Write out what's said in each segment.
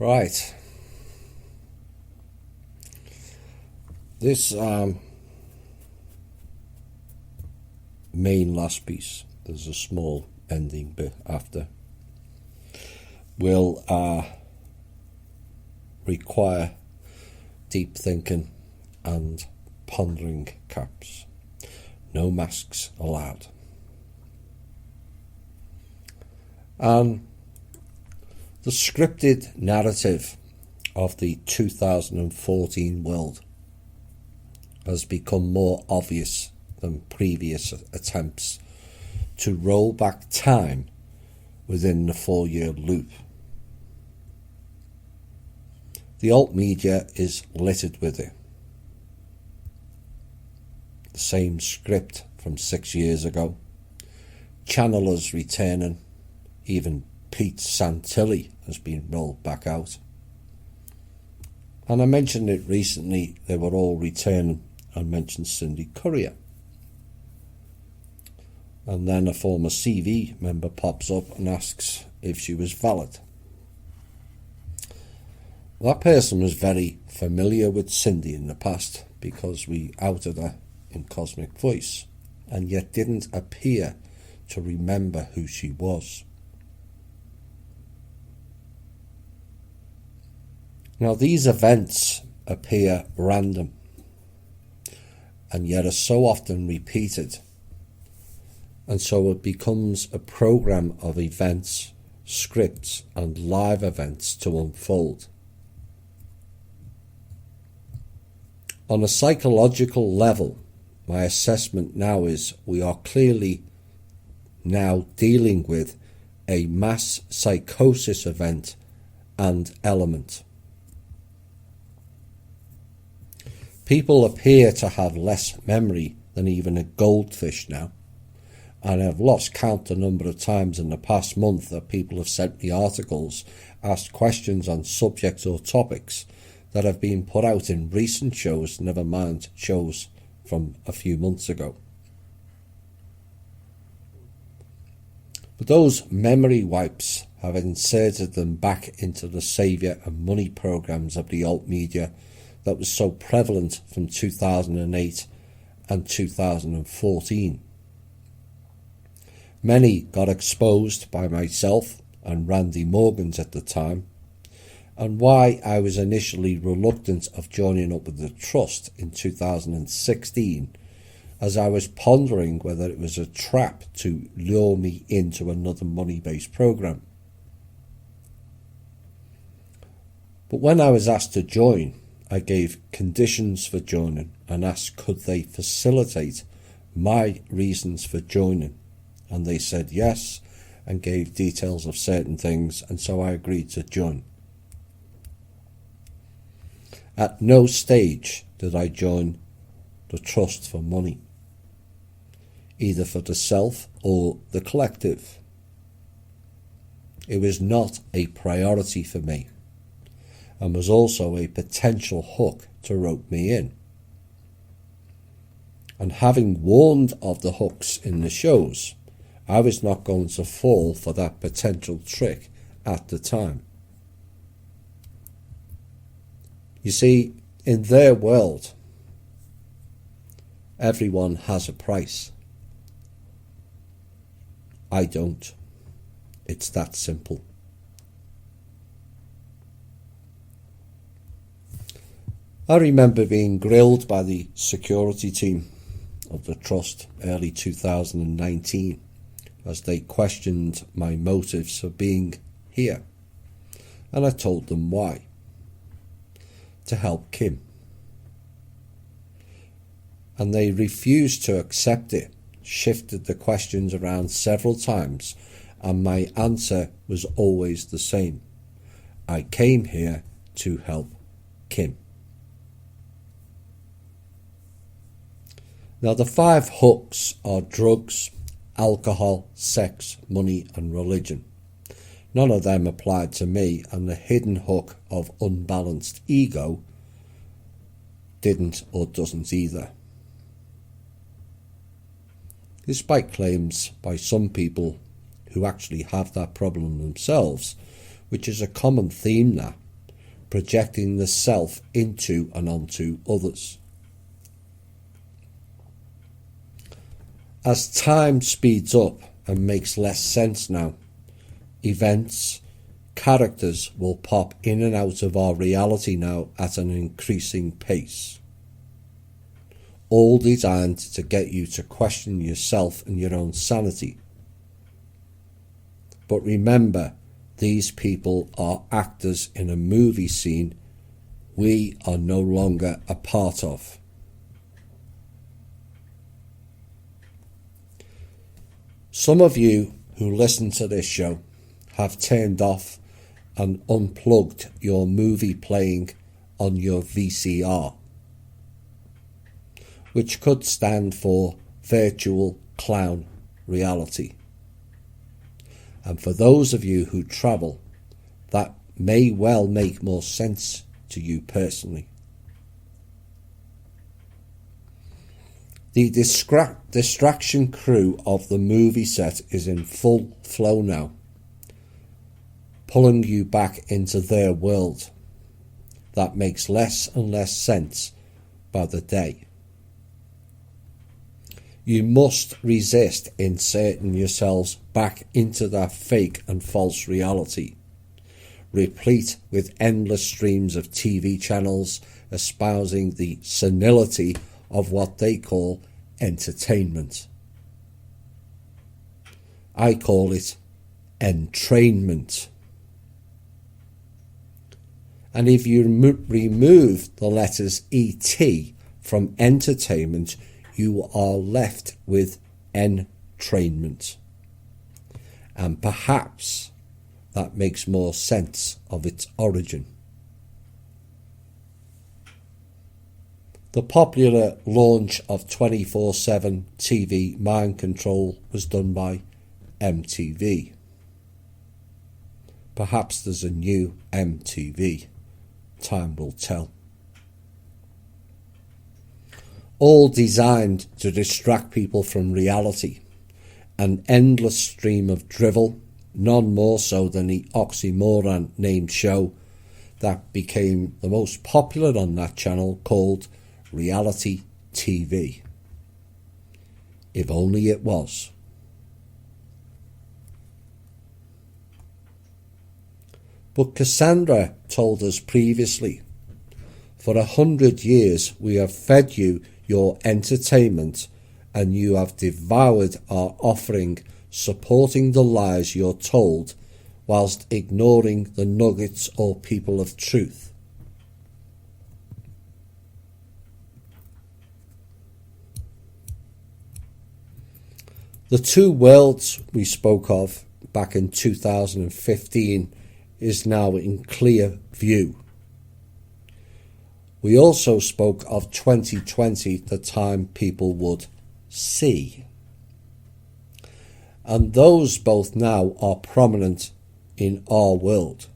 Right. This main last piece, there's a small ending bit after, will require deep thinking and pondering caps. No masks allowed. And the scripted narrative of the 2014 world has become more obvious than previous attempts to roll back time within the 4-year loop. The alt media is littered with it. The same script from 6 years ago. Channelers returning. Even Pete Santilli has been rolled back out. And I mentioned it recently, they were all returning, and mentioned Cindy Courier. And then a former CV member pops up and asks if she was valid. That person was very familiar with Cindy in the past because we outed her in Cosmic Voice, and yet didn't appear to remember who she was. Now, these events appear random and yet are so often repeated, and so it becomes a program of events, scripts and live events to unfold. On a psychological level, my assessment now is we are clearly now dealing with a mass psychosis event and element. People appear to have less memory than even a goldfish now, and I've lost count the number of times in the past month that people have sent me articles, asked questions on subjects or topics that have been put out in recent shows, never mind shows from a few months ago. But those memory wipes have inserted them back into the saviour and money programmes of the alt media that was so prevalent from 2008 and 2014. Many got exposed by myself and Randy Morgans at the time, and why I was initially reluctant of joining up with the Trust in 2016, as I was pondering whether it was a trap to lure me into another money-based programme. But when I was asked to join, I gave conditions for joining and asked could they facilitate my reasons for joining, and they said yes and gave details of certain things, and so I agreed to join. At no stage did I join the Trust for money, either for the self or the collective. It was not a priority for me, and was also a potential hook to rope me in. And having warned of the hooks in the shows, I was not going to fall for that potential trick at the time. You see, in their world, everyone has a price. I don't. It's that simple. I remember being grilled by the security team of the Trust early 2019 as they questioned my motives for being here, and I told them why. To help Kim. And they refused to accept it, shifted the questions around several times, and my answer was always the same. I came here to help Kim. Now, the 5 hooks are drugs, alcohol, sex, money and religion. None of them applied to me, and the hidden hook of unbalanced ego didn't or doesn't either. Despite claims by some people who actually have that problem themselves, which is a common theme now, projecting the self into and onto others. As time speeds up and makes less sense now, events, characters will pop in and out of our reality now at an increasing pace, all designed to get you to question yourself and your own sanity. But remember, these people are actors in a movie scene we are no longer a part of. Some of you who listen to this show have turned off and unplugged your movie playing on your VCR, which could stand for virtual clown reality. And for those of you who travel, that may well make more sense to you personally. The distraction crew of the movie set is in full flow now, pulling you back into their world. That makes less and less sense by the day. You must resist inserting yourselves back into that fake and false reality, replete with endless streams of TV channels espousing the senility of what they call entertainment. I call it entrainment. And if you remove the letters ET from entertainment, you are left with entrainment. And perhaps that makes more sense of its origin. The popular launch of 24/7 TV mind control was done by MTV. Perhaps there's a new MTV. Time will tell. All designed to distract people from reality. An endless stream of drivel, none more so than the oxymoron named show that became the most popular on that channel, called reality TV. If only it was. But Cassandra told us previously, for 100 years we have fed you your entertainment and you have devoured our offering, supporting the lies you're told whilst ignoring the nuggets or people of truth. The two worlds we spoke of back in 2015 is now in clear view. We also spoke of 2020, the time people would see. And those both now are prominent in our world.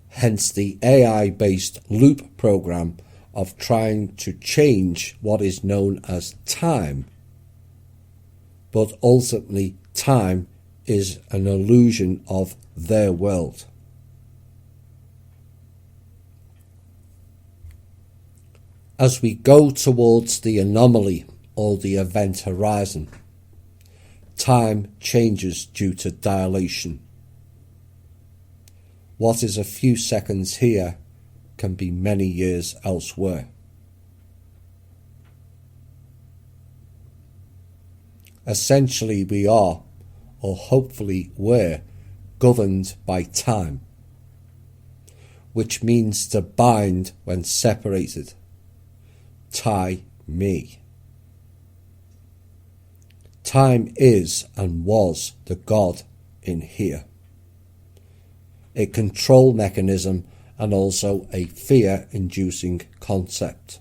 Hence the AI-based loop program of trying to change what is known as time. But ultimately, time is an illusion of their world. As we go towards the anomaly or the event horizon, time changes due to dilation. What is a few seconds here can be many years elsewhere. Essentially, we are, or hopefully were, governed by time, which means to bind when separated. Tie me. Time is and was the God in here, a control mechanism and also a fear-inducing concept.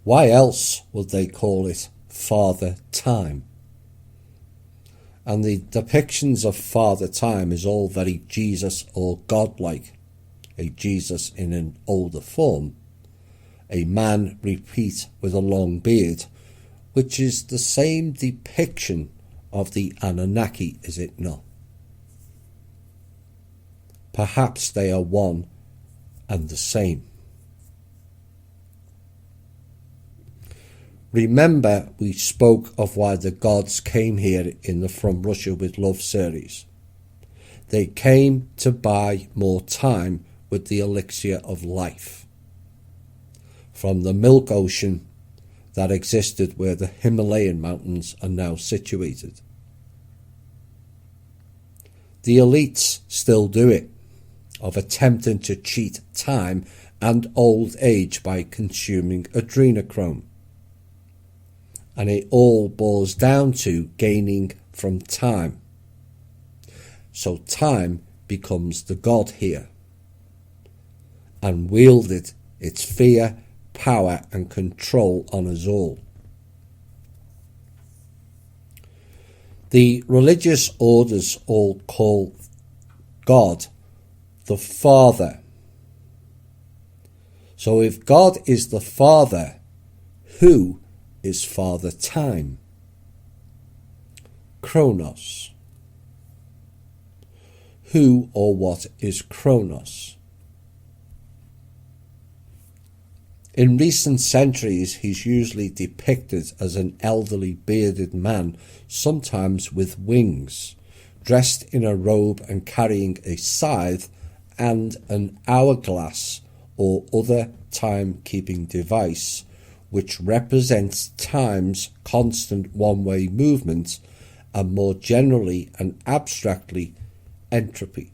Why else would they call it Father Time? And the depictions of Father Time is all very Jesus or God-like, a Jesus in an older form, a man replete with a long beard, which is the same depiction of the Anunnaki, is it not? Perhaps they are one and the same. Remember, we spoke of why the gods came here in the From Russia with Love series. They came to buy more time with the elixir of life from the milk ocean that existed where the Himalayan mountains are now situated. The elites still do it, of attempting to cheat time and old age by consuming adrenochrome. And it all boils down to gaining from time. So time becomes the god here, and wielded its fear, power and control on us all. The religious orders all call God the Father. So if God is the Father, who is Father Time? Chronos. Who or what is Chronos? In recent centuries, he's usually depicted as an elderly bearded man, sometimes with wings, dressed in a robe and carrying a scythe and an hourglass or other time-keeping device, which represents time's constant one-way movement and more generally and abstractly entropy.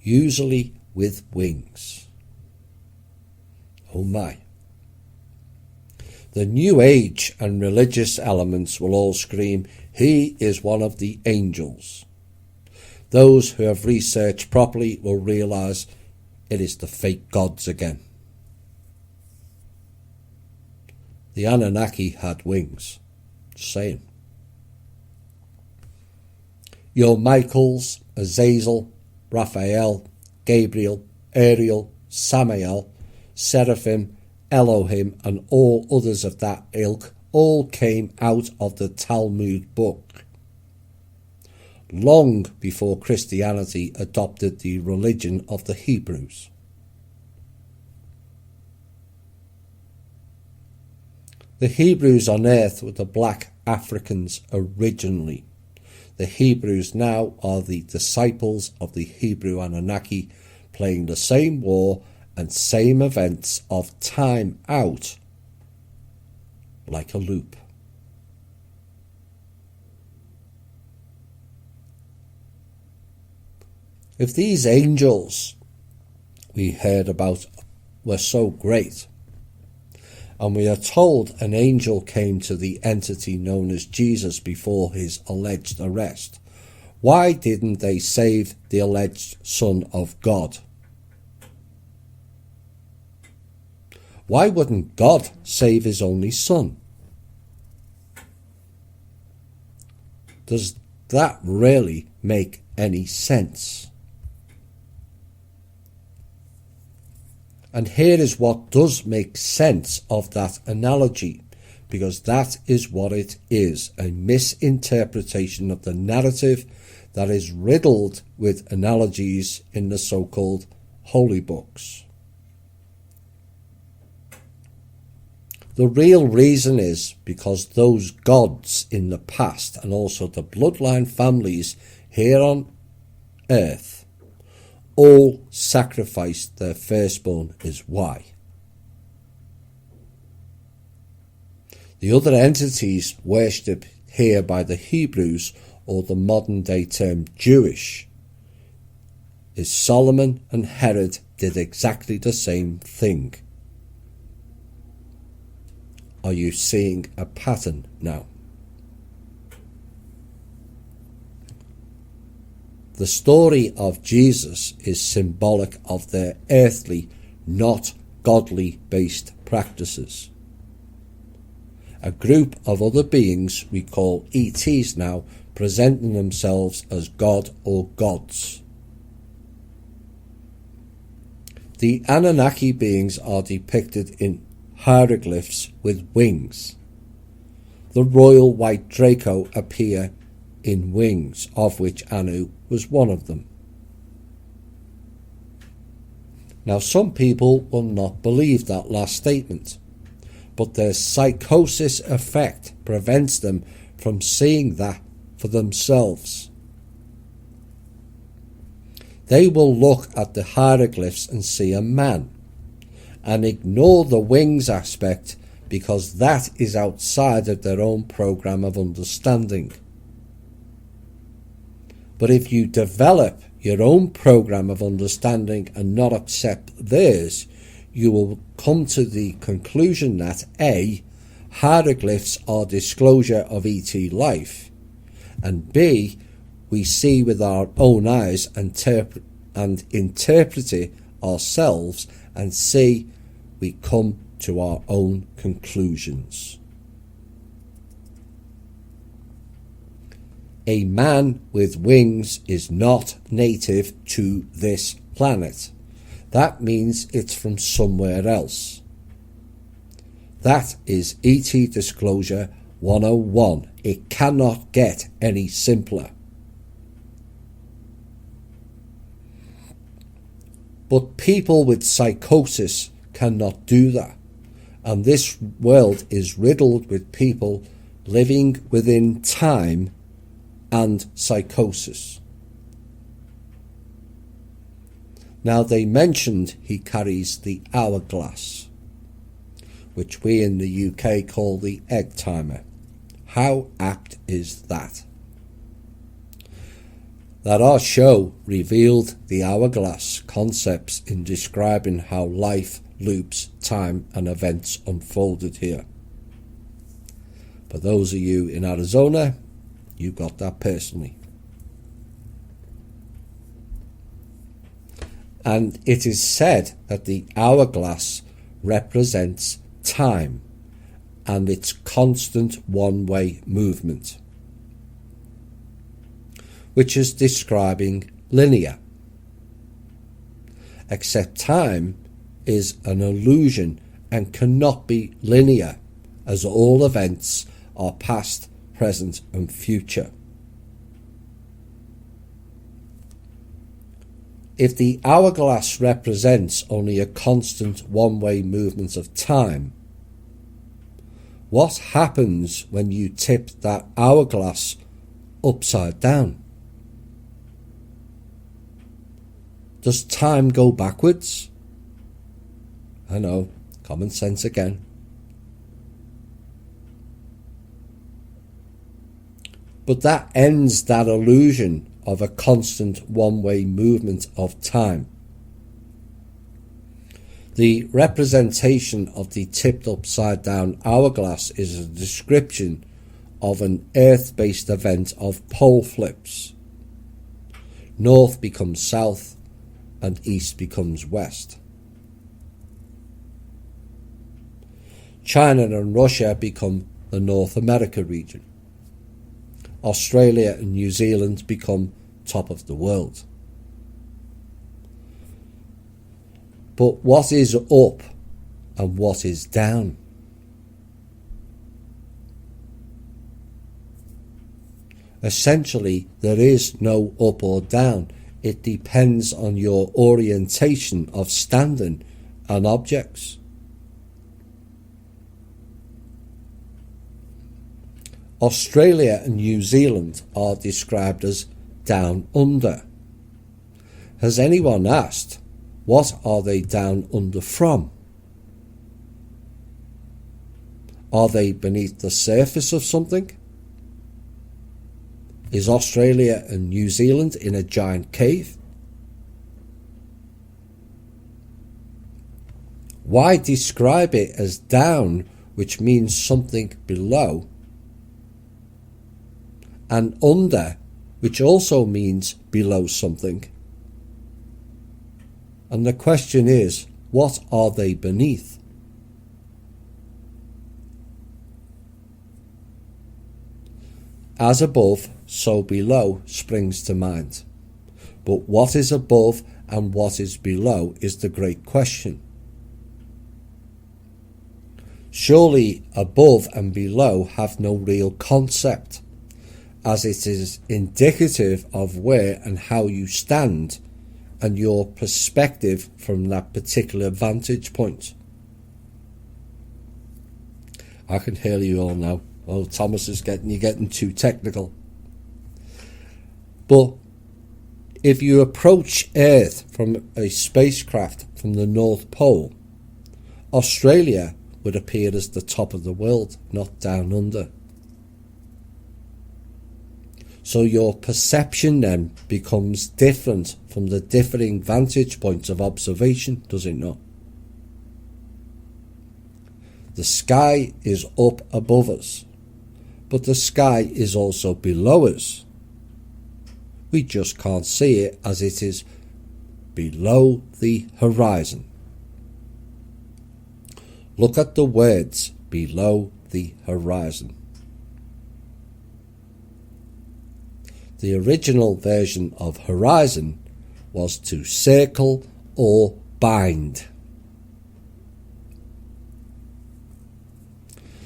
Usually with wings. Oh my. The New Age and religious elements will all scream, he is one of the angels. Those who have researched properly will realise it is the fake gods again. The Anunnaki had wings. Just saying. Your Michaels, Azazel, Raphael, Gabriel, Ariel, Samael, Seraphim, Elohim and all others of that ilk all came out of the Talmud book, long before Christianity adopted the religion of the Hebrews. The Hebrews on earth were the black Africans originally. The Hebrews now are the disciples of the Hebrew Anunnaki, playing the same war and same events of time out like a loop. If these angels we heard about were so great, and we are told an angel came to the entity known as Jesus before his alleged arrest, why didn't they save the alleged Son of God? Why wouldn't God save his only Son? Does that really make any sense? And here is what does make sense of that analogy, because that is what it is, a misinterpretation of the narrative that is riddled with analogies in the so-called holy books. The real reason is because those gods in the past and also the bloodline families here on earth all sacrificed their firstborn is why. The other entities worshipped here by the Hebrews, or the modern day term Jewish, is Solomon and Herod did exactly the same thing. Are you seeing a pattern now? The story of Jesus is symbolic of their earthly, not godly based practices. A group of other beings we call ETs now, presenting themselves as God or gods. The Anunnaki beings are depicted in hieroglyphs with wings. The royal white Draco appear in wings, of which Anu was one of them. Now, some people will not believe that last statement, but their psychosis effect prevents them from seeing that for themselves. They will look at the hieroglyphs and see a man, and ignore the wings aspect because that is outside of their own program of understanding. But if you develop your own program of understanding and not accept theirs, you will come to the conclusion that A, hieroglyphs are disclosure of ET life, and B, we see with our own eyes and interpret it ourselves, and C, we come to our own conclusions. A man with wings is not native to this planet. That means it's from somewhere else. That is ET Disclosure 101. It cannot get any simpler. But people with psychosis cannot do that. And this world is riddled with people living within time and psychosis. Now, they mentioned he carries the hourglass, which we in the UK call the egg timer. How apt is that? That our show revealed the hourglass concepts in describing how life loops, time and events unfolded here. For those of you in Arizona, you got that personally. And it is said that the hourglass represents time and its constant one-way movement, which is describing linear. Except time is an illusion and cannot be linear, as all events are past, present and future. If the hourglass represents only a constant one-way movement of time, what happens when you tip that hourglass upside down? Does time go backwards? I know, common sense again. But that ends that illusion of a constant one-way movement of time. The representation of the tipped upside down hourglass is a description of an earth-based event of pole flips. North becomes south and east becomes west. China and Russia become the North America region. Australia and New Zealand become top of the world. But what is up and what is down? Essentially, there is no up or down. It depends on your orientation of standing on objects. Australia and New Zealand are described as down under. Has anyone asked, what are they down under from? Are they beneath the surface of something? Is Australia and New Zealand in a giant cave? Why describe it as down, which means something below, and under, which also means below something? And the question is, what are they beneath? As above, so below springs to mind. But what is above and what is below is the great question. Surely above and below have no real concept, as it is indicative of where and how you stand and your perspective from that particular vantage point. I can hear you all now. Oh, Thomas is getting too technical. But if you approach Earth from a spacecraft from the North Pole, Australia would appear as the top of the world, not down under. So your perception then becomes different from the differing vantage points of observation, does it not? The sky is up above us, but the sky is also below us. We just can't see it as it is below the horizon. Look at the words below the horizon. The original version of horizon was to circle or bind.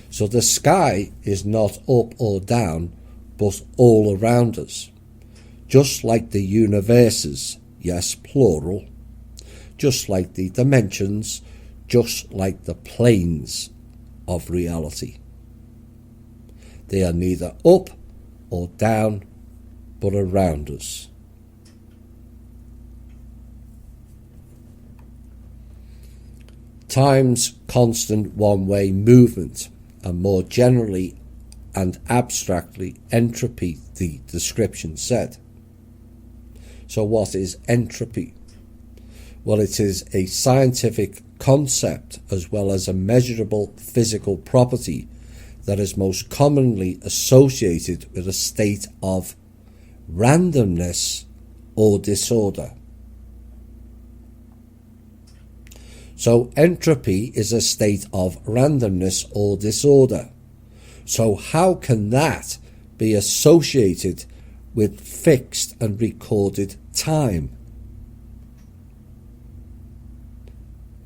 So the sky is not up or down, but all around us. Just like the universes, yes, plural. Just like the dimensions, just like the planes of reality. They are neither up or down, but around us. Time's constant one-way movement, and more generally and abstractly entropy, the description said. So what is entropy? Well, it is a scientific concept as well as a measurable physical property that is most commonly associated with a state of randomness or disorder. So entropy is a state of randomness or disorder. So how can that be associated with fixed and recorded time?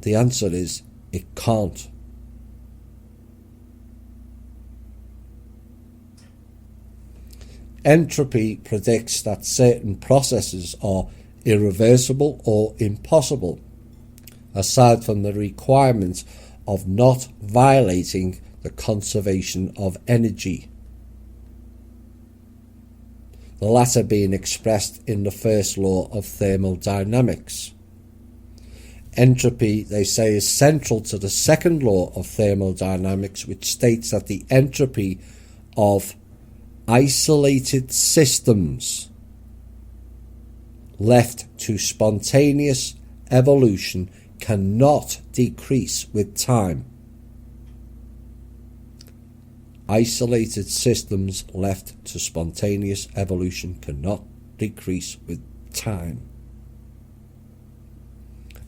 The answer is it can't. Entropy predicts that certain processes are irreversible or impossible, aside from the requirement of not violating the conservation of energy. The latter being expressed in the first law of thermodynamics. Entropy, they say, is central to the second law of thermodynamics, which states that the entropy of isolated systems left to spontaneous evolution cannot decrease with time. Isolated systems left to spontaneous evolution cannot decrease with time,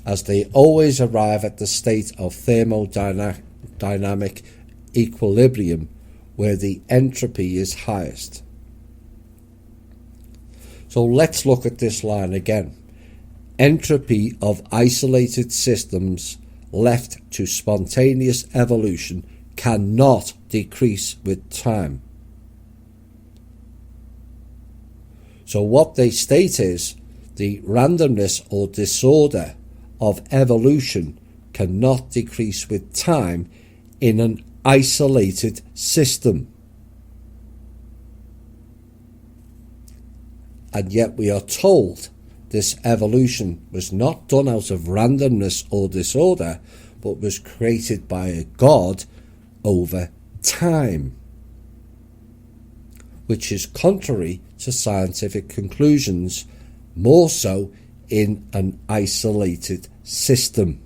as they always arrive at the state of thermodynamic equilibrium where the entropy is highest. So let's look at this line again. Entropy of isolated systems left to spontaneous evolution cannot decrease with time. So what they state is the randomness or disorder of evolution cannot decrease with time in an isolated system. And yet we are told this evolution was not done out of randomness or disorder, but was created by a God over time, which is contrary to scientific conclusions, more so in an isolated system.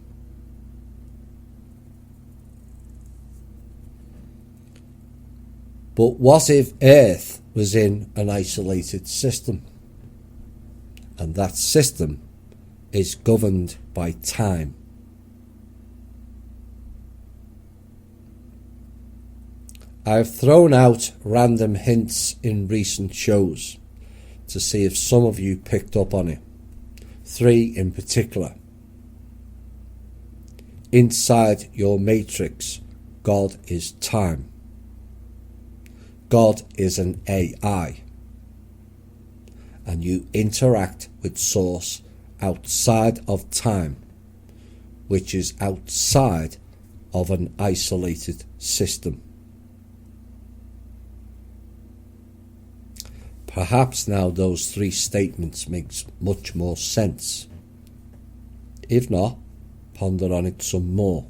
But what if Earth was in an isolated system? And that system is governed by time. I've thrown out random hints in recent shows to see if some of you picked up on it. 3 in particular. Inside your matrix, God is time. God is an AI. and you interact with Source outside of time, which is outside of an isolated system. Perhaps now those three statements makes much more sense. If not, ponder on it some more.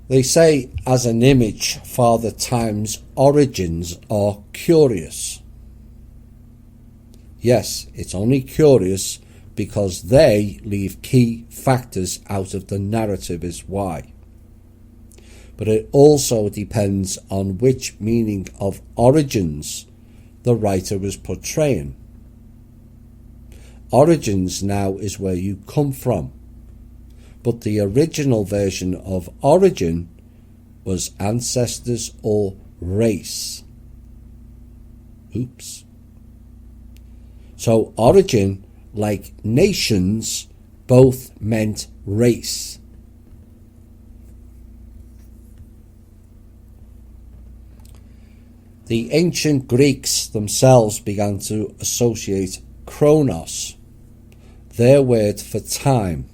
They say, as an image, Father Time's origins are curious. Yes, it's only curious because they leave key factors out of the narrative is why. But it also depends on which meaning of origins the writer was portraying. Origins now is where you come from, but the original version of origin was ancestors or race. Oops. So origin, like nations, both meant race. The ancient Greeks themselves began to associate Chronos, their word for time,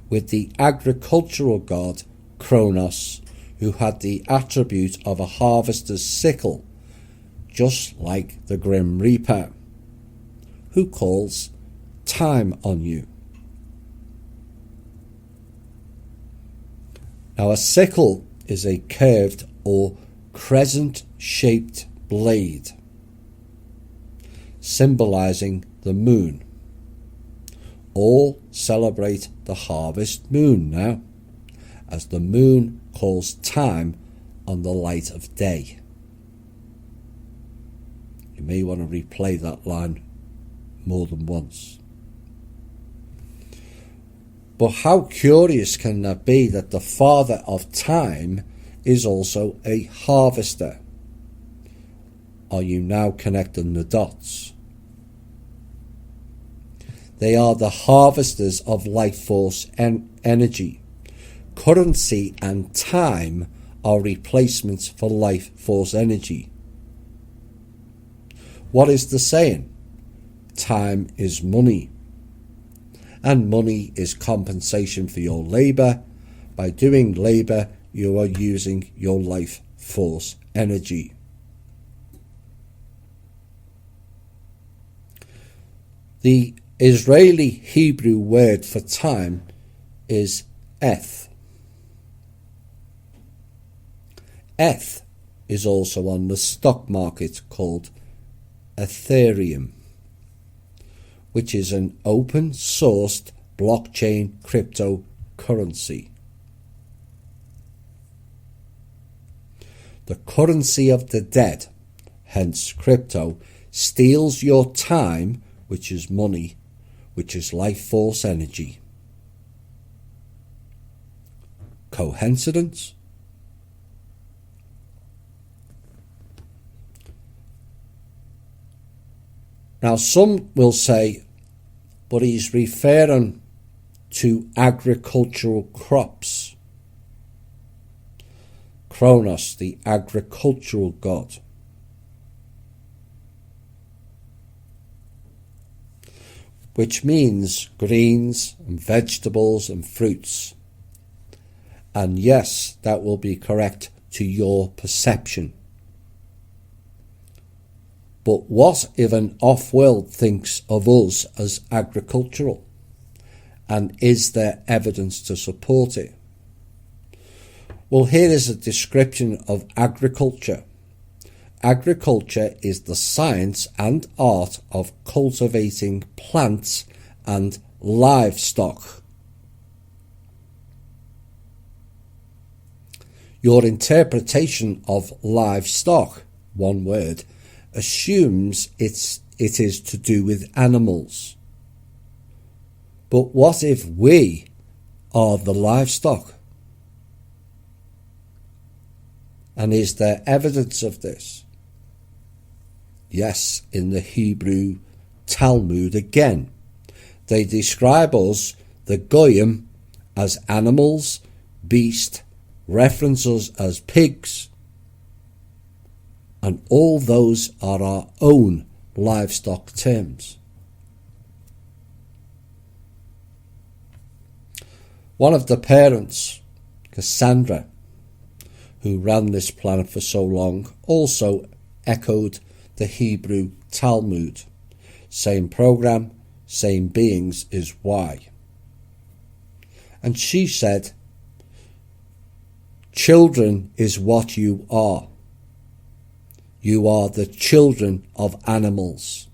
with the agricultural god Kronos, who had the attribute of a harvester's sickle, just like the Grim Reaper, who calls time on you. Now, a sickle is a curved or crescent-shaped blade, symbolizing the moon. All celebrate the harvest moon now, as the moon calls time on the light of day. You may want to replay that line more than once. But how curious can that be that the father of time is also a harvester? Are you now connecting the dots? They are the harvesters of life force and energy. Currency and time are replacements for life force energy. What is the saying? Time is money. And money is compensation for your labour. By doing labour, you are using your life force energy. The Israeli Hebrew word for time is eth. Eth is also on the stock market called Ethereum, which is an open-sourced blockchain cryptocurrency. The currency of the dead, hence crypto, steals your time, which is money, which is life force energy. Coincidence? Now some will say, but he's referring to agricultural crops. Kronos, the agricultural god. Which means greens and vegetables and fruits. And yes, that will be correct to your perception. But what if an off-world thinks of us as agricultural? And is there evidence to support it? Well, here is a description of agriculture. Agriculture is the science and art of cultivating plants and livestock. Your interpretation of livestock, one word, assumes it is to do with animals. But what if we are the livestock? And is there evidence of this? Yes, in the Hebrew Talmud again. They describe us, the Goyim, as animals, beast, reference us as pigs. and all those are our own livestock terms. One of the parents, Cassandra, who ran this planet for so long, also echoed the Hebrew Talmud. Same program, same beings is why. And she said, children is what you are. You are the children of animals.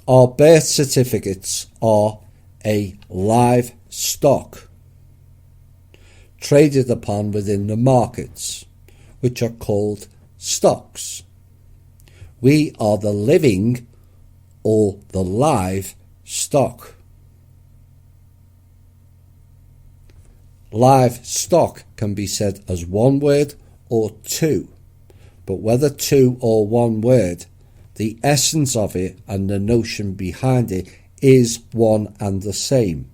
Our birth certificates are a live stock traded upon within the markets, which are called stocks. We are the living or the live stock. Live stock can be said as one word or two, but whether two or one word, the essence of it and the notion behind it is one and the same.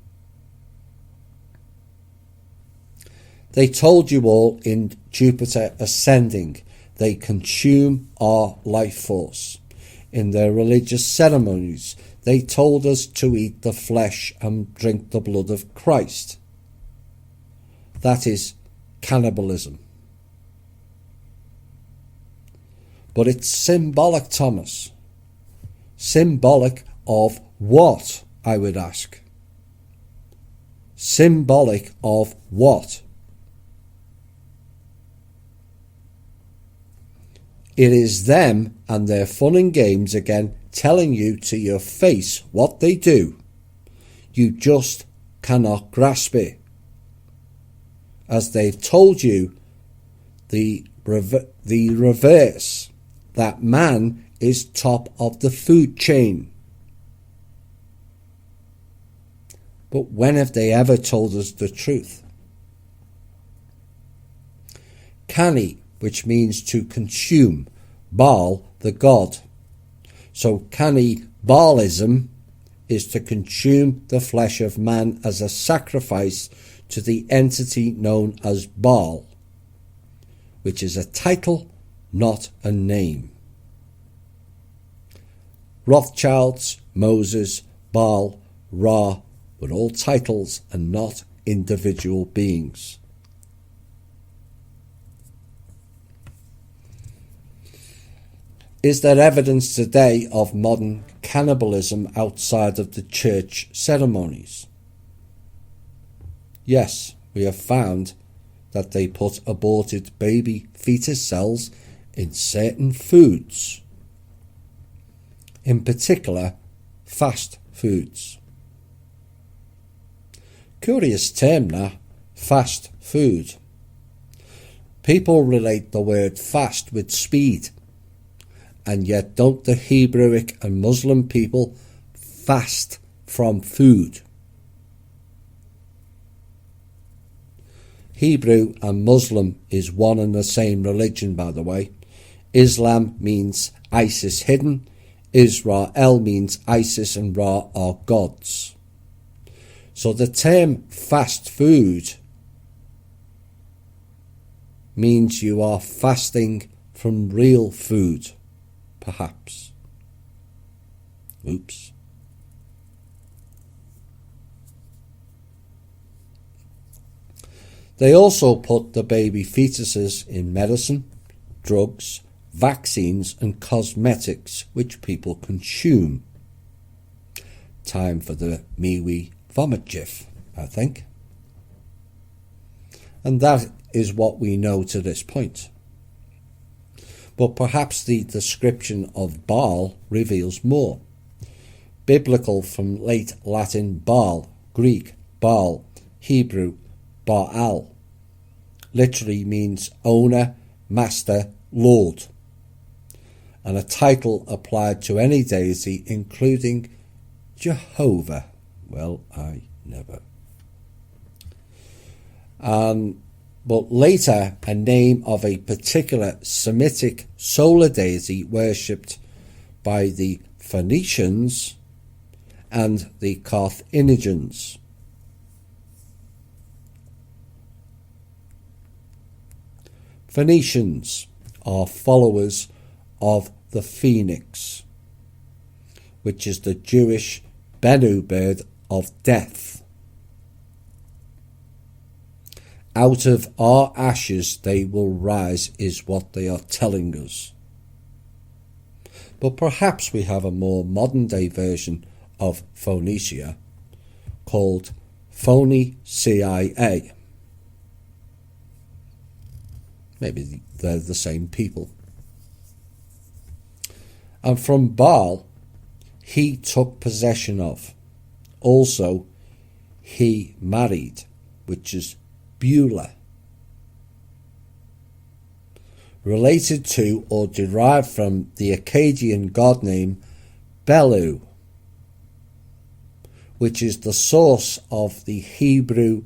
They told you all in Jupiter Ascending they consume our life force. In their religious ceremonies, they told us to eat the flesh and drink the blood of Christ. That is cannibalism. But it's symbolic, Thomas. Symbolic of what, I would ask? Symbolic of what? It is them and their fun and games again telling you to your face what they do. You just cannot grasp it. As they've told you, the reverse, that man is top of the food chain. But when have they ever told us the truth? Cani, which means to consume, Baal, the god. So cannibalism is to consume the flesh of man as a sacrifice to the entity known as Baal, which is a title, not a name. Rothschilds, Moses, Baal, Ra were all titles and not individual beings. Is there evidence today of modern cannibalism outside of the church ceremonies? Yes, we have found that they put aborted baby fetus cells in certain foods, in particular fast foods. Curious term now, fast food. People relate the word fast with speed, and yet don't the Hebrewic and Muslim people fast from food? Hebrew and Muslim is one and the same religion, by the way. Islam means Isis hidden. Israel means Isis and Ra are gods. So the term fast food means you are fasting from real food, perhaps. Oops. They also put the baby fetuses in medicine, drugs, vaccines and cosmetics which people consume. Time for the MeWe vomit gif, I think. And that is what we know to this point. But perhaps the description of Baal reveals more. Biblical from late Latin Baal, Greek Baal, Hebrew Baal. Literally means owner, master, lord, and a title applied to any deity including Jehovah. Well, I never. But later a name of a particular Semitic solar deity worshipped by the Phoenicians and the Carthaginians. Phoenicians are followers of the phoenix, which is the Jewish Bennu bird of death. Out of our ashes they will rise is what they are telling us. But perhaps we have a more modern day version of Phoenicia called Phoenicia. Maybe they're the same people. And from Baal he took possession of. Also he married, which is Beulah, related to or derived from the Akkadian god name Belu, which is the source of the Hebrew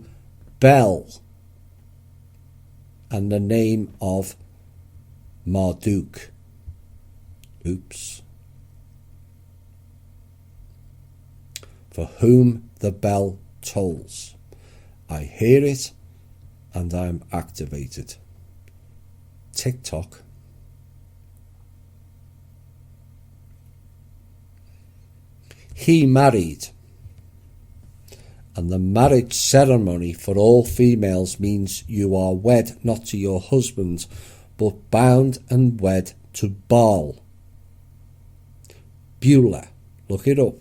Bel and the name of Marduk. Oops. For whom the bell tolls. I hear it and I am activated. TikTok. He married, and the marriage ceremony for all females means you are wed not to your husband, but bound and wed to Baal. Beulah, look it up.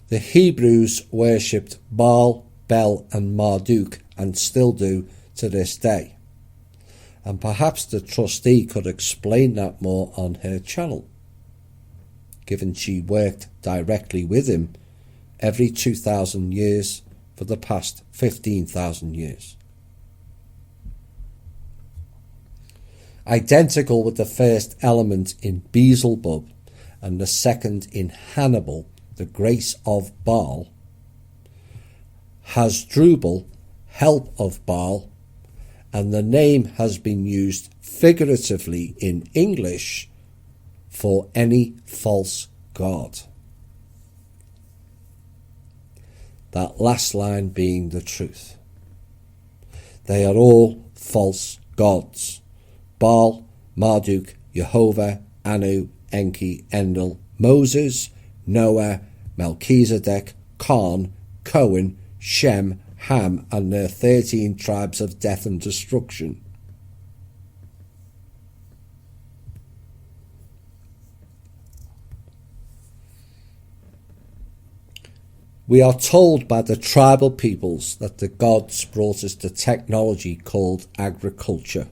The Hebrews worshipped Baal, Bel and Marduk, and still do to this day. And perhaps the trustee could explain that more on her channel, given she worked directly with him every 2,000 years for the past 15,000 years. Identical with the first element in Beelzebub and the second in Hannibal, the grace of Baal, Hasdrubal, help of Baal, and the name has been used figuratively in English for any false god. That last line being the truth. They are all false gods. Baal, Marduk, Jehovah, Anu, Enki, Endel, Moses, Noah, Melchizedek, Khan, Cohen, Shem, Ham, and their 13 tribes of death and destruction. We are told by the tribal peoples that the gods brought us the technology called agriculture.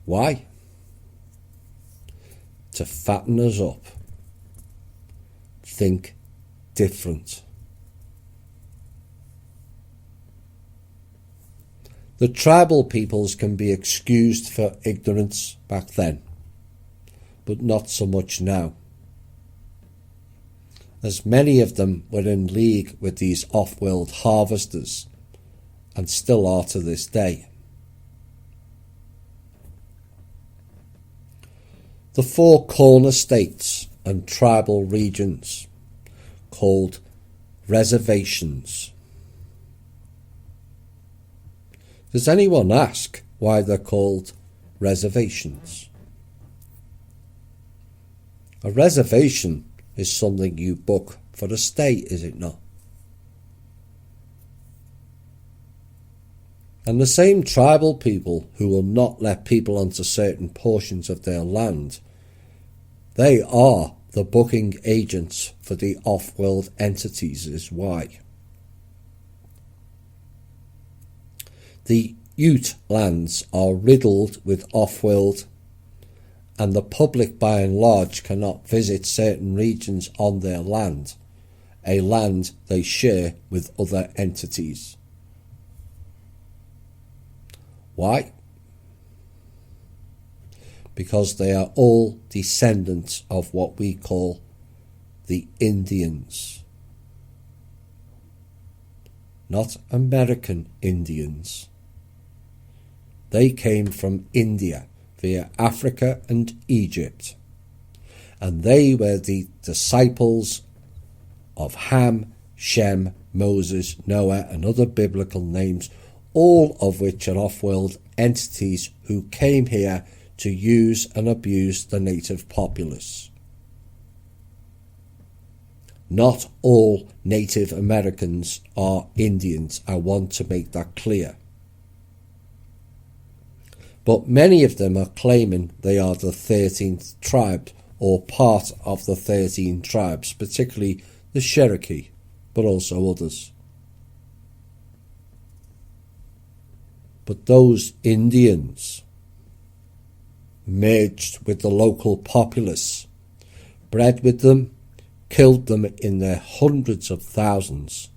Why? To fatten us up. Think different. The tribal peoples can be excused for ignorance back then, but not so much now, as many of them were in league with these off-world harvesters, and still are to this day. The four corner states and tribal regions, called reservations. Does anyone ask why they're called reservations? A reservation is something you book for a stay, is it not? And the same tribal people who will not let people onto certain portions of their land, they are the booking agents for the off-world entities is why. The Ute lands are riddled with off-world, and the public by and large cannot visit certain regions on their land, a land they share with other entities. Why? Because they are all descendants of what we call the Indians. Not American Indians. They came from India via Africa and Egypt, and they were the disciples of Ham, Shem, Moses, Noah, and other biblical names, all of which are off-world entities who came here to use and abuse the native populace. Not all Native Americans are Indians. I want to make that clear. But many of them are claiming they are the 13th tribe or part of the 13 tribes, particularly the Cherokee, but also others. But those Indians merged with the local populace, bred with them, killed them in their hundreds of thousands,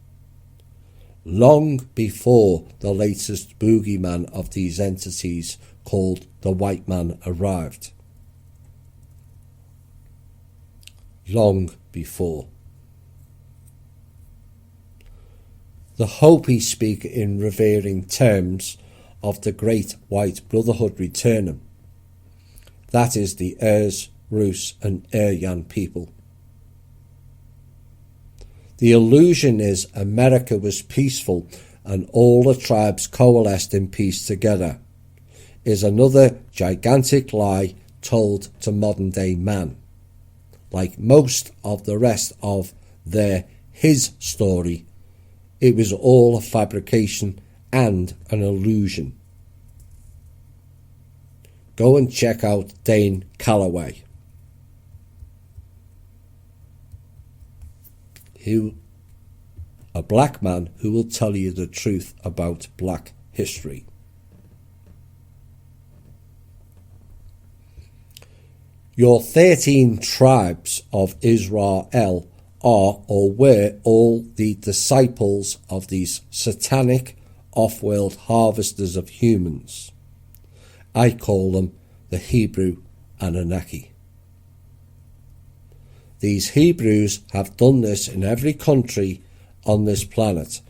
long before the latest boogeyman of these entities called the white man arrived. Long before. The Hopi speak in revering terms of the Great White Brotherhood returning. That is the Ers, Rus and Aryan people. The illusion is America was peaceful and all the tribes coalesced in peace together is another gigantic lie told to modern day man. Like most of the rest of his story, it was all a fabrication and an illusion. Go and check out Dane Calloway, a black man who will tell you the truth about black history. Your 13 tribes of Israel are or were all the disciples of these satanic off-world harvesters of humans. I call them the Hebrew Anunnaki. These Hebrews have done this in every country on this planet.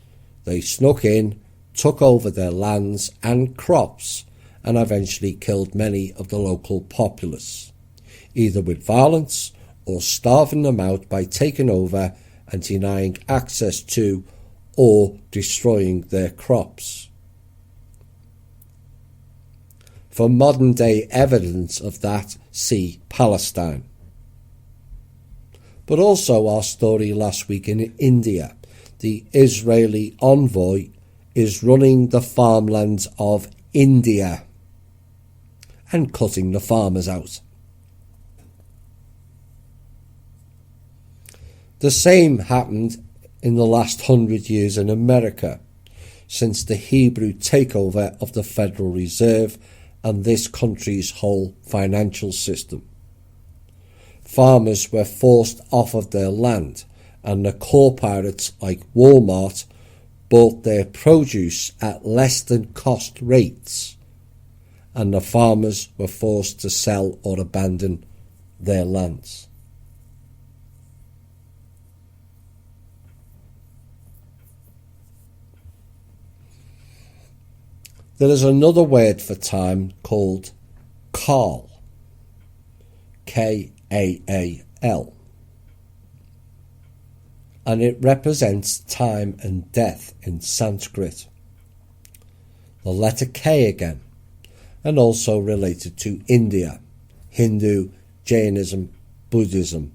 They snuck in, took over their lands and crops, and eventually killed many of the local populace, either with violence or starving them out by taking over and denying access to or destroying their crops. For modern day evidence of that, see Palestine. But also our story last week in India. The Israeli envoy is running the farmlands of India and cutting the farmers out. The same happened in the last 100 years in America, since the Hebrew takeover of the Federal Reserve and this country's whole financial system. Farmers were forced off of their land, and the corporates like Walmart bought their produce at less than cost rates, and the farmers were forced to sell or abandon their lands. There is another word for time called Kaal, K-A-A-L, and it represents time and death in Sanskrit. The letter K again, and also related to India, Hindu, Jainism, Buddhism,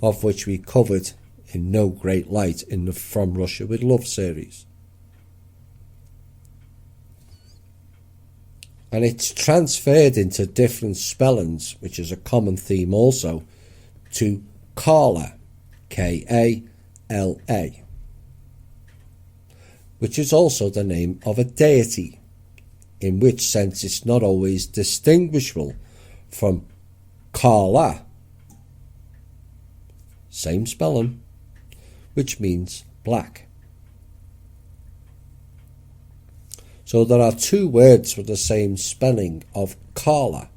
of which we covered in no great light in the From Russia with Love series. And it's transferred into different spellings, which is a common theme also, to Kala, K-A-L-A, which is also the name of a deity, in which sense it's not always distinguishable from Kala, same spelling, which means black. So there are two words with the same spelling of Kala.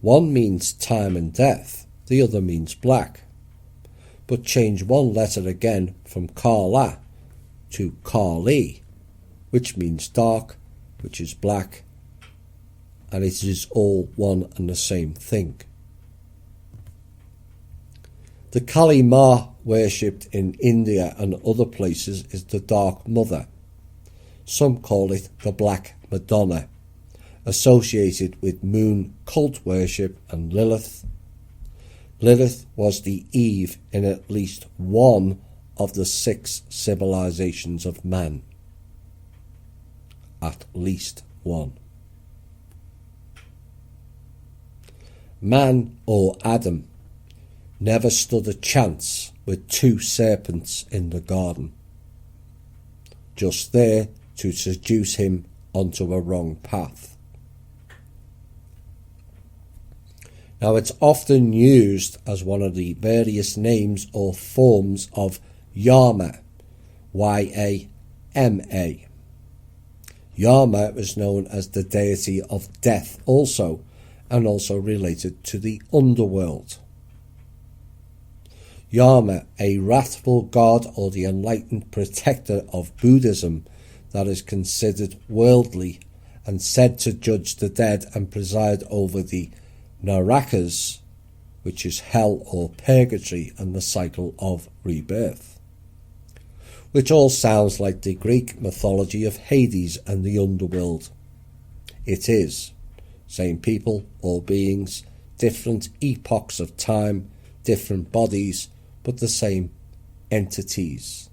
One means time and death, the other means black. But change one letter again from Kala to Kali, which means dark, which is black, and it is all one and the same thing. The Kali Ma worshipped in India and other places is the Dark Mother. Some call it the Black Madonna, associated with moon cult worship and Lilith. Lilith was the Eve in at least one of the 6 civilizations of man. At least one. Man, or Adam, never stood a chance with 2 serpents in the garden, just there to seduce him onto a wrong path. Now, it's often used as one of the various names or forms of Yama, Y-A-M-A. Yama was known as the deity of death also, and also related to the underworld. Yama, a wrathful god or the enlightened protector of Buddhism that is considered worldly and said to judge the dead and preside over the Narakas, which is hell or purgatory and the cycle of rebirth, which all sounds like the Greek mythology of Hades and the underworld. It is. Same people or beings, different epochs of time, different bodies, but the same entities.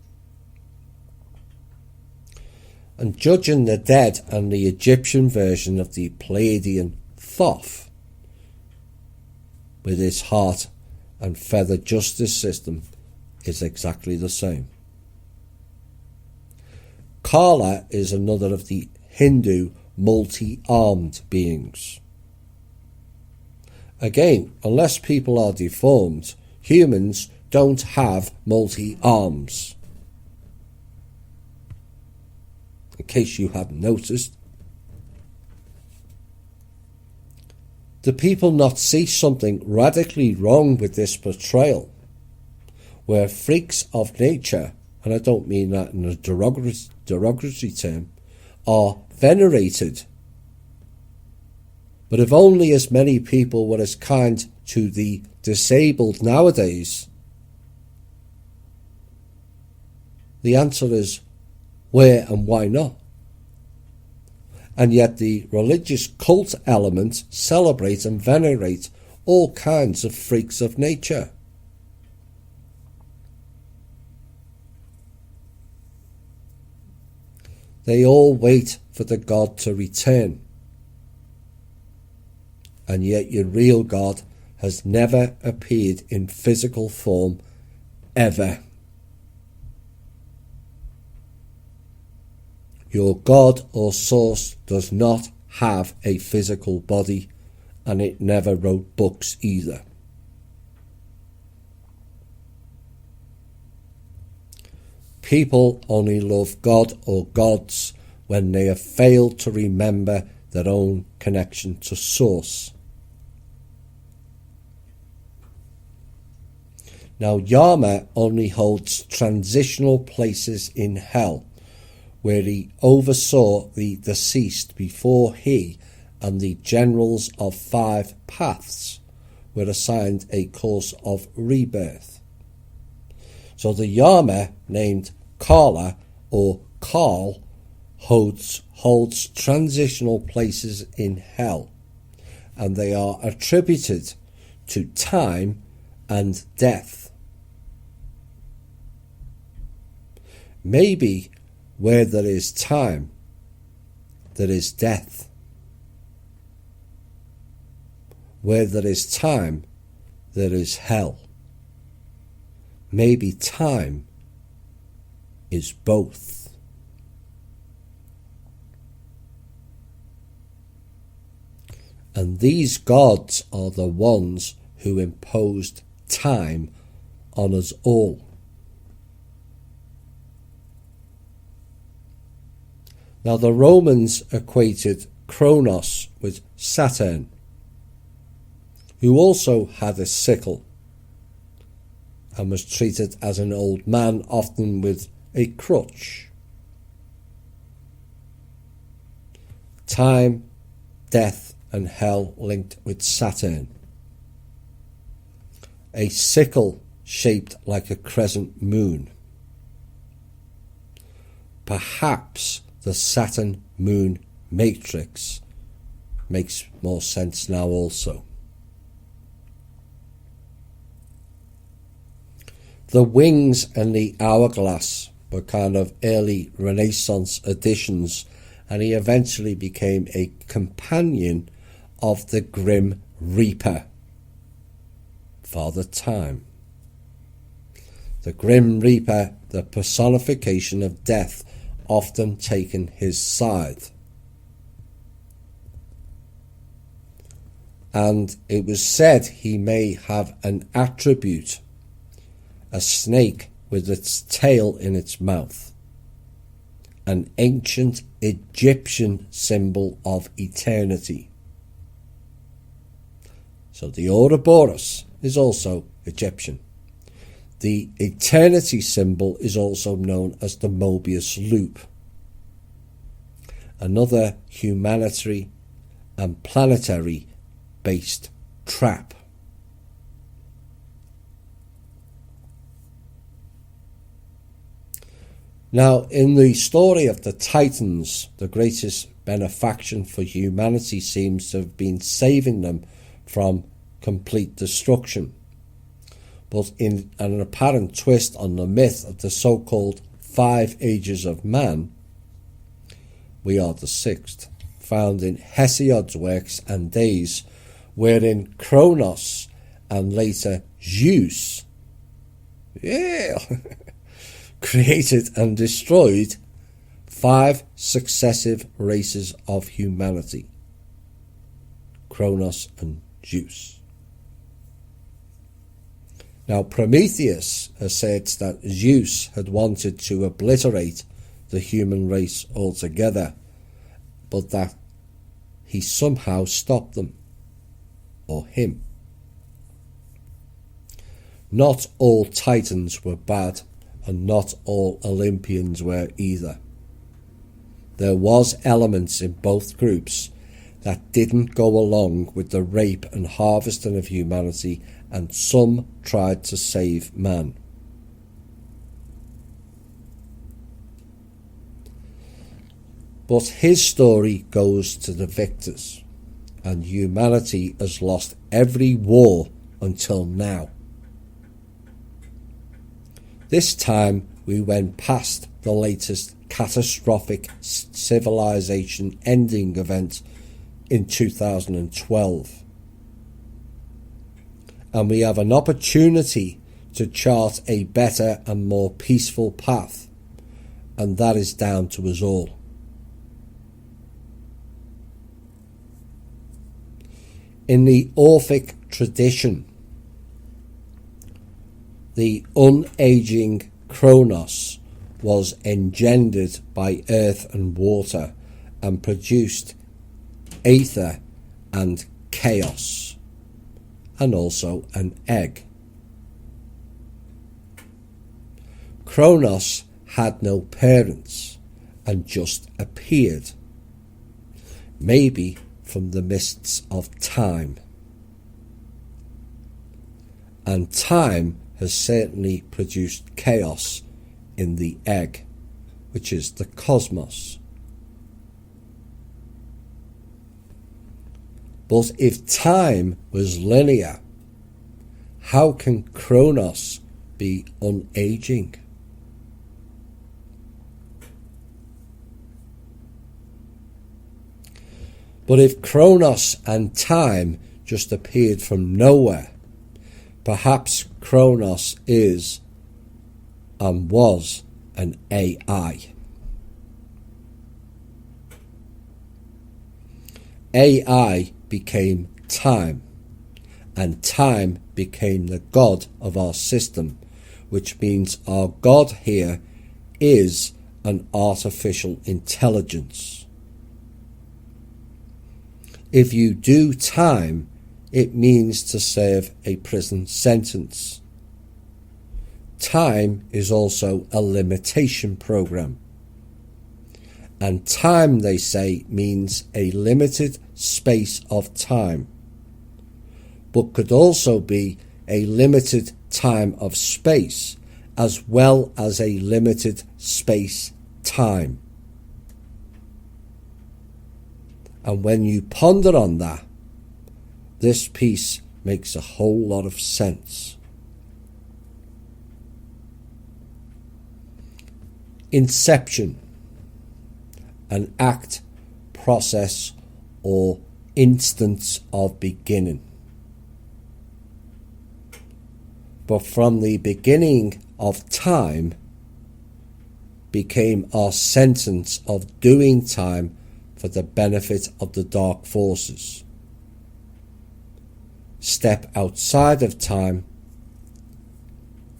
And judging the dead and the Egyptian version of the Pleiadian Thoth, with its heart and feather justice system, is exactly the same. Kala is another of the Hindu multi-armed beings. Again, unless people are deformed, humans don't have multi-arms. In case you haven't noticed. Do people not see something radically wrong with this portrayal, where freaks of nature, and I don't mean that in a derogatory term, are venerated? But if only as many people were as kind to the disabled nowadays, the answer is where and why not? And yet the religious cult element celebrates and venerates all kinds of freaks of nature. They all wait for the God to return. And yet your real God has never appeared in physical form ever. Your God or source does not have a physical body, and it never wrote books either. People only love God or gods when they have failed to remember their own connection to source. Now, Yama only holds transitional places in hell, where he oversaw the deceased before he and the generals of 5 paths were assigned a course of rebirth. So the Yama, named Kala or Karl, holds transitional places in hell, and they are attributed to time and death. Maybe where there is time, there is death. Where there is time, there is hell. Maybe time is both. And these gods are the ones who imposed time on us all. Now, the Romans equated Kronos with Saturn, who also had a sickle and was treated as an old man, often with a crutch. Time, death, and hell linked with Saturn. A sickle shaped like a crescent moon. Perhaps the Saturn-Moon matrix makes more sense now also. The wings and the hourglass were kind of early Renaissance additions, and he eventually became a companion of the Grim Reaper, Father Time. The Grim Reaper, the personification of death, often taking his side. And it was said he may have an attribute, a snake with its tail in its mouth, an ancient Egyptian symbol of eternity. So the Ouroboros is also Egyptian. The eternity symbol is also known as the Mobius loop, another humanitarian and planetary based trap. Now, in the story of the Titans, the greatest benefaction for humanity seems to have been saving them from complete destruction. But in an apparent twist on the myth of the so-called 5 ages of man, we are the 6th, found in Hesiod's works and days, wherein Kronos and later Zeus created and destroyed 5 successive races of humanity. Kronos and Zeus. Now, Prometheus asserts that Zeus had wanted to obliterate the human race altogether, but that he somehow stopped them, or him. Not all Titans were bad, and not all Olympians were either. There was elements in both groups that didn't go along with the rape and harvesting of humanity, and some tried to save man. But his story goes to the victors, and humanity has lost every war until now. This time we went past the latest catastrophic civilization ending event in 2012. And we have an opportunity to chart a better and more peaceful path, and that is down to us all. In the Orphic tradition, the unaging Kronos was engendered by earth and water and produced aether and chaos, and also an egg. Kronos had no parents and just appeared, maybe from the mists of time. And time has certainly produced chaos in the egg, which is the cosmos. But if time was linear, how can Kronos be unaging? But if Kronos and time just appeared from nowhere, perhaps Kronos is and was an AI. AI became time, and time became the god of our system, which means our god here is an artificial intelligence. If you do time, it means to serve a prison sentence. Time is also a limitation program. And time, they say, means a limited space of time, but could also be a limited time of space as well as a limited space-time. And when you ponder on that, this piece makes a whole lot of sense. Inception, an act, process, or instance of beginning. But from the beginning of time became our sentence of doing time for the benefit of the dark forces. Step outside of time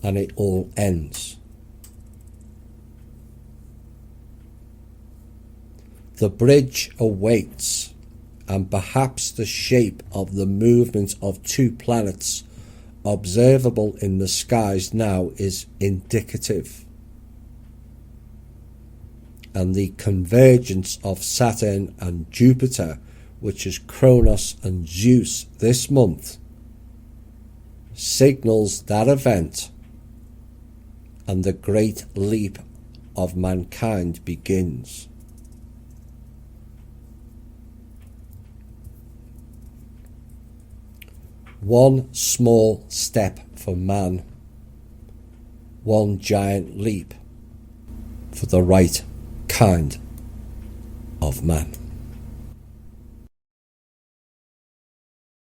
and it all ends. The bridge awaits, and perhaps the shape of the movement of two planets observable in the skies now is indicative. And the convergence of Saturn and Jupiter, which is Kronos and Zeus this month, signals that event, and the great leap of mankind begins. One small step for man, one giant leap for the right kind of man.